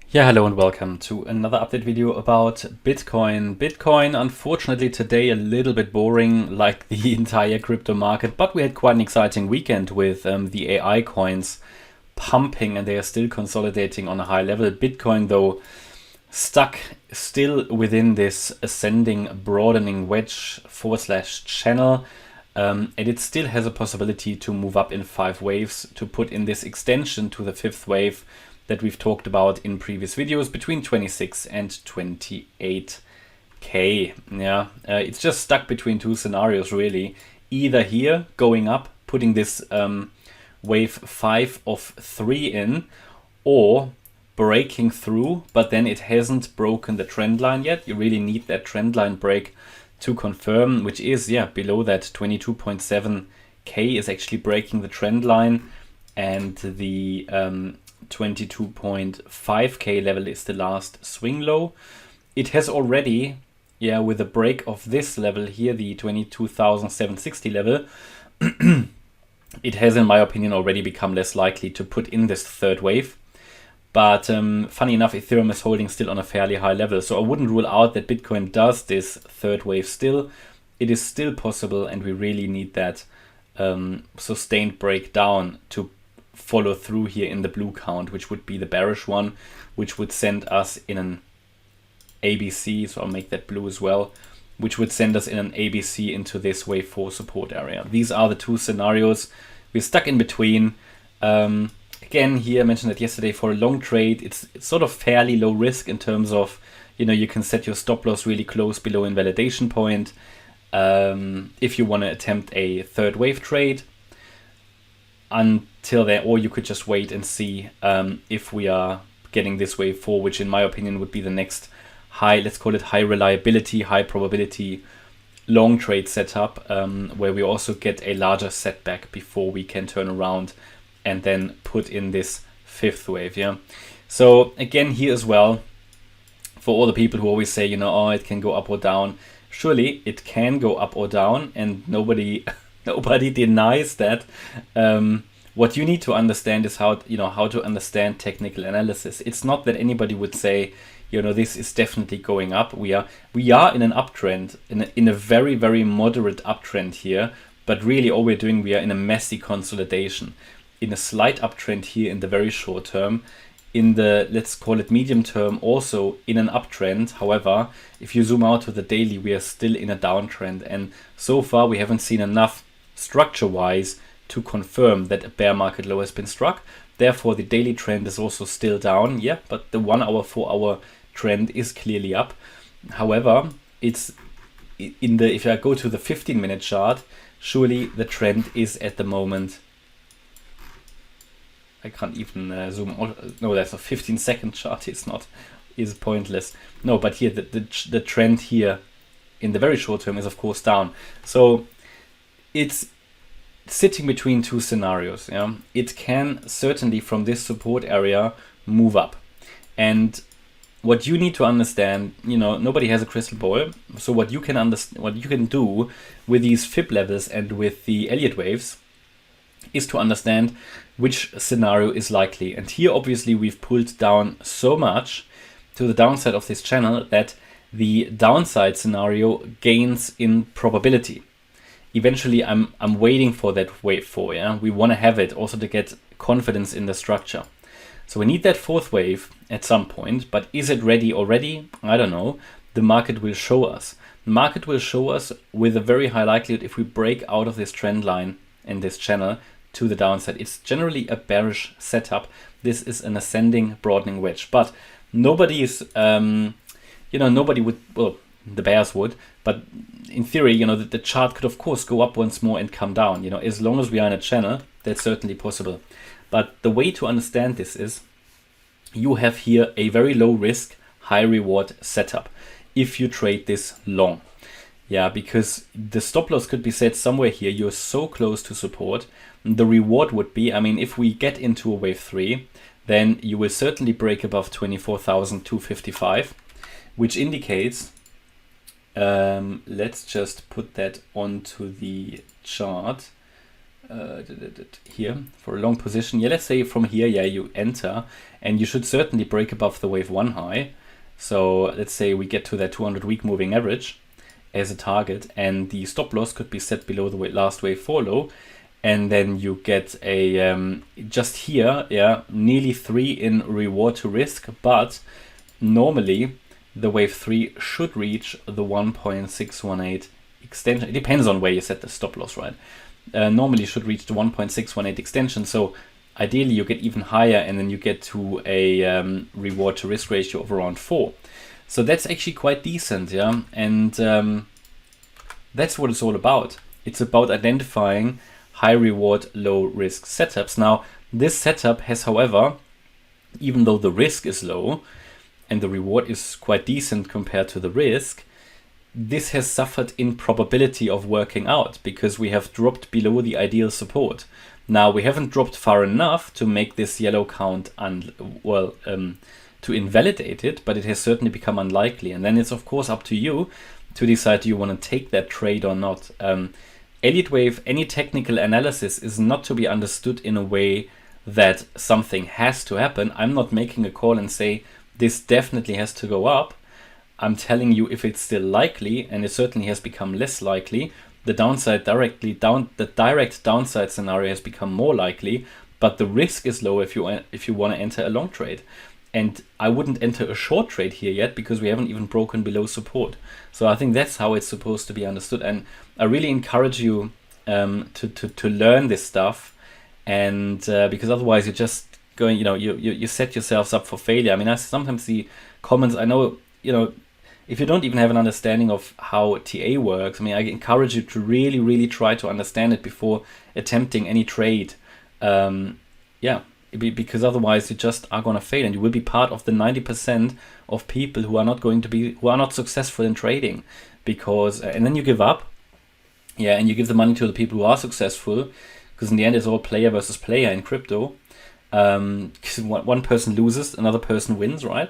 Yeah, hello and welcome to another update video about Bitcoin. Bitcoin, unfortunately today a little bit boring like the entire crypto market, but we had quite an exciting weekend with the AI coins pumping and they are still consolidating on a high level. Bitcoin though stuck still within this ascending broadening wedge / channel. And it still has a possibility to move up in 5 waves to put in this extension to the 5th wave that we've talked about in previous videos between 26 and 28k. Yeah, it's just stuck between two scenarios really. Either here going up, putting this wave 5 of 3 in, or breaking through, but then it hasn't broken the trend line yet. You really need that trend line break to confirm, which is below that 22.7k is actually breaking the trend line, and the 22.5k level is the last swing low. It has already, with a break of this level here, the 22,760 level, it has, in my opinion, already become less likely to put in this third wave. But funny enough, Ethereum is holding still on a fairly high level. So I wouldn't rule out that Bitcoin does this third wave still. It is still possible, and we really need that sustained breakdown to follow through here in the blue count, which would be the bearish one, which would send us in an ABC. So I'll make that blue as well, which would send us in an ABC into this wave 4 support area. These are the two scenarios. We're stuck in between. Again, here I mentioned that yesterday, for a long trade, it's sort of fairly low risk in terms of, you can set your stop loss really close below invalidation point if you want to attempt a third wave trade until then, or you could just wait and see if we are getting this wave 4, which in my opinion would be the next high, let's call it high reliability, high probability long trade setup, where we also get a larger setback before we can turn around and then put in this 5th wave. So again, here as well, for all the people who always say, it can go up or down, surely it can go up or down, and nobody denies that. What you need to understand is how to understand technical analysis. It's not that anybody would say, this is definitely going up. We are in an uptrend, in a very, very moderate uptrend here, but really all we're doing, we are in a messy consolidation, in a slight uptrend here in the very short term, in the, let's call it medium term, also in an uptrend. However, if you zoom out to the daily, we are still in a downtrend, and so far we haven't seen enough structure-wise to confirm that a bear market low has been struck. Therefore, the daily trend is also still down, but the 1 hour, 4 hour trend is clearly up. However, it's in the, if I go to the 15-minute chart, surely the trend is at the moment, I can't even zoom on. No, that's a 15-second chart. It's not, is pointless. No, but here the trend here in the very short term is of course down. So it's sitting between two scenarios. It can certainly from this support area move up, and what you need to understand, nobody has a crystal ball. So what you can understand, what you can do with these fib levels and with the Elliott waves, is to understand which scenario is likely. And here obviously we've pulled down so much to the downside of this channel that the downside scenario gains in probability. Eventually I'm waiting for that wave 4. We want to have it also to get confidence in the structure. So we need that 4th wave at some point, but is it ready already? I don't know. The market will show us. The market will show us with a very high likelihood if we break out of this trend line in this channel to the downside. It's generally a bearish setup. This is an ascending broadening wedge, but nobody is, nobody would, well, the bears would, but in theory, the chart could of course go up once more and come down. As long as we are in a channel, that's certainly possible. But the way to understand this is you have here a very low risk, high reward setup if you trade this long. Because the stop loss could be set somewhere here. You're so close to support. The reward would be, if we get into a wave 3, then you will certainly break above 24,255, which indicates, let's just put that onto the chart. here for a long position. Yeah, let's say from here, yeah, you enter and you should certainly break above the wave 1 high. So let's say we get to that 200-week moving average as a target, and the stop loss could be set below the last wave 4 low, and then you get a just here, yeah, nearly 3 in reward to risk. But normally the wave 3 should reach the 1.618 extension. It depends on where you set the stop loss, right? Normally should reach the 1.618 extension. So ideally you get even higher, and then you get to a reward to risk ratio of around 4. So that's actually quite decent, yeah. And that's what it's all about. It's about identifying high reward, low risk setups. Now, this setup has, however, even though the risk is low and the reward is quite decent compared to the risk, this has suffered in probability of working out because we have dropped below the ideal support. Now, we haven't dropped far enough to make this yellow count to invalidate it, but it has certainly become unlikely. And then it's of course up to you to decide, do you want to take that trade or not. Elliott Wave, any technical analysis is not to be understood in a way that something has to happen. I'm not making a call and say this definitely has to go up. I'm telling you if it's still likely, and it certainly has become less likely. The direct downside scenario has become more likely, but the risk is low if you want to enter a long trade. And I wouldn't enter a short trade here yet because we haven't even broken below support. So I think that's how it's supposed to be understood. And I really encourage you to learn this stuff, and because otherwise you're just going, you set yourselves up for failure. I mean, I sometimes see comments. I know, if you don't even have an understanding of how TA works, I mean, I encourage you to really, really try to understand it before attempting any trade. Because otherwise you just are going to fail, and you will be part of the 90% of people who are not successful in trading, because and then you give up, and you give the money to the people who are successful, because in the end it's all player versus player in crypto. Because one person loses, another person wins, right?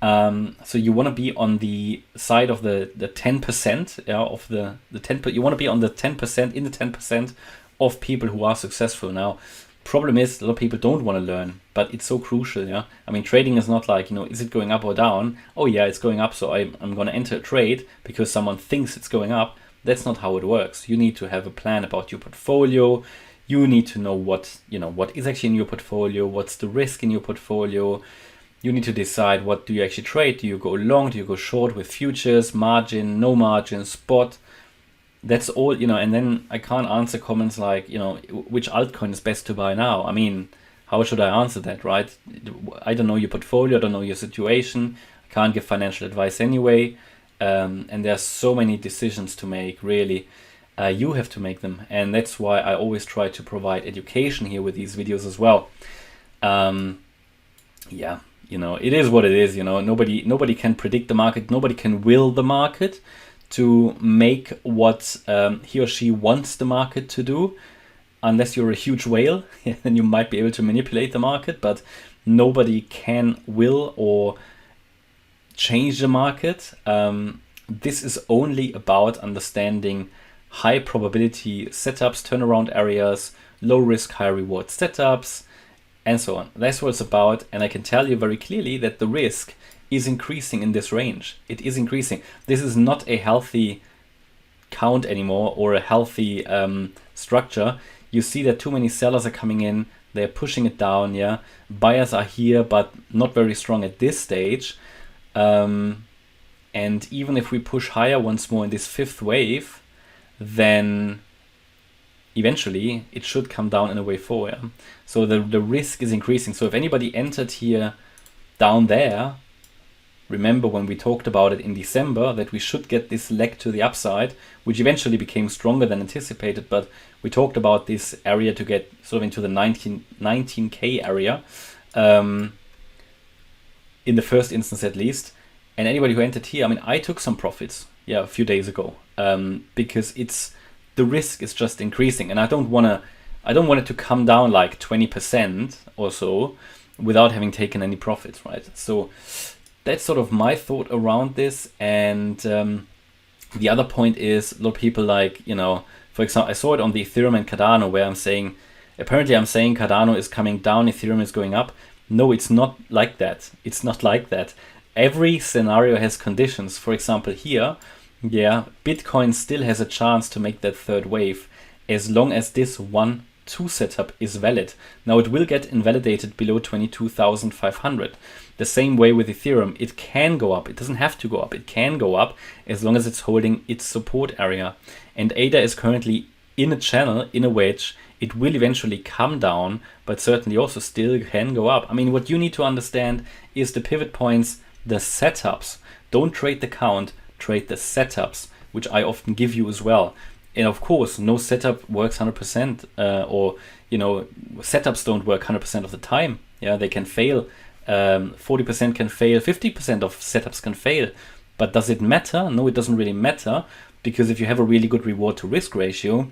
So you want to be on the side of the 10%, of the 10. You want to be on the 10%, in the 10% of people who are successful. Now, problem is a lot of people don't want to learn, but it's so crucial. Yeah, I mean, trading is not like, is it going up or down? Oh yeah, it's going up, so I'm going to enter a trade because someone thinks it's going up. That's not how it works. You need to have a plan about your portfolio. You need to know what is actually in your portfolio, what's the risk in your portfolio. You need to decide, what do you actually trade? Do you go long? Do you go short with futures, margin, no margin, spot? That's all, and then I can't answer comments like, which altcoin is best to buy now. I mean, how should I answer that, right? I don't know your portfolio, I don't know your situation. I can't give financial advice anyway. And there's so many decisions to make, really. You have to make them. And that's why I always try to provide education here with these videos as well. It is what it is. Nobody can predict the market. Nobody can will the market to make what he or she wants the market to do, unless you're a huge whale. Then you might be able to manipulate the market, but nobody can will or change the market. This is only about understanding high probability setups, turnaround areas, low risk, high reward setups, and so on. That's what it's about. And I can tell you very clearly that the risk is increasing in this range. It is increasing. This is not a healthy count anymore, or a healthy structure. You see that too many sellers are coming in. They're pushing it down. Yeah, buyers are here, but not very strong at this stage. And even if we push higher once more in this fifth wave, then eventually it should come down in a wave 4. Yeah? So the risk is increasing. So if anybody entered here down there, remember when we talked about it in December that we should get this leg to the upside, which eventually became stronger than anticipated, but we talked about this area to get sort of into the 19K area, in the first instance at least. And anybody who entered here, I mean, I took some profits, a few days ago, because the risk is just increasing, and I don't want it to come down like 20% or so without having taken any profits, right? So that's sort of my thought around this. And the other point is, a lot of people For example, I saw it on the Ethereum and Cardano where I'm saying Cardano is coming down, Ethereum is going up. No, it's not like that. It's not like that. Every scenario has conditions. For example, here, Bitcoin still has a chance to make that third wave as long as this 1-2 setup is valid. Now it will get invalidated below 22,500. The same way with Ethereum, it can go up. It doesn't have to go up. It can go up as long as it's holding its support area. And ADA is currently in a channel, in a wedge. It will eventually come down, but certainly also still can go up. I mean, what you need to understand is the pivot points, the setups. Don't trade the count, trade the setups, which I often give you as well. And of course, no setup works 100%, or setups don't work 100% of the time. Yeah, they can fail. 40% can fail, 50% of setups can fail. But does it matter? No, it doesn't really matter, because if you have a really good reward to risk ratio,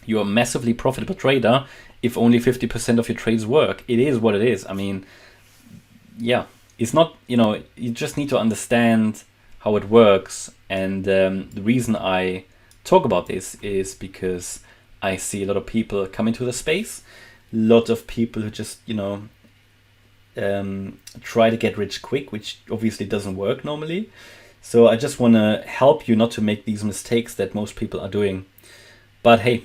you're a massively profitable trader if only 50% of your trades work. It is what it is. I mean, it's not, you just need to understand how it works. And the reason I talk about this is because I see a lot of people come into the space, a lot of people who just, try to get rich quick, which obviously doesn't work normally. So I just want to help you not to make these mistakes that most people are doing. But hey,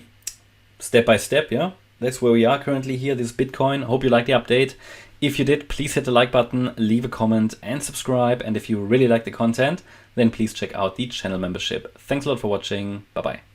step by step, that's where we are currently here, this Bitcoin. Hope you liked the update. If you did, please hit the like button, leave a comment and subscribe. And if you really like the content, then please check out the channel membership. Thanks a lot for watching. Bye-bye.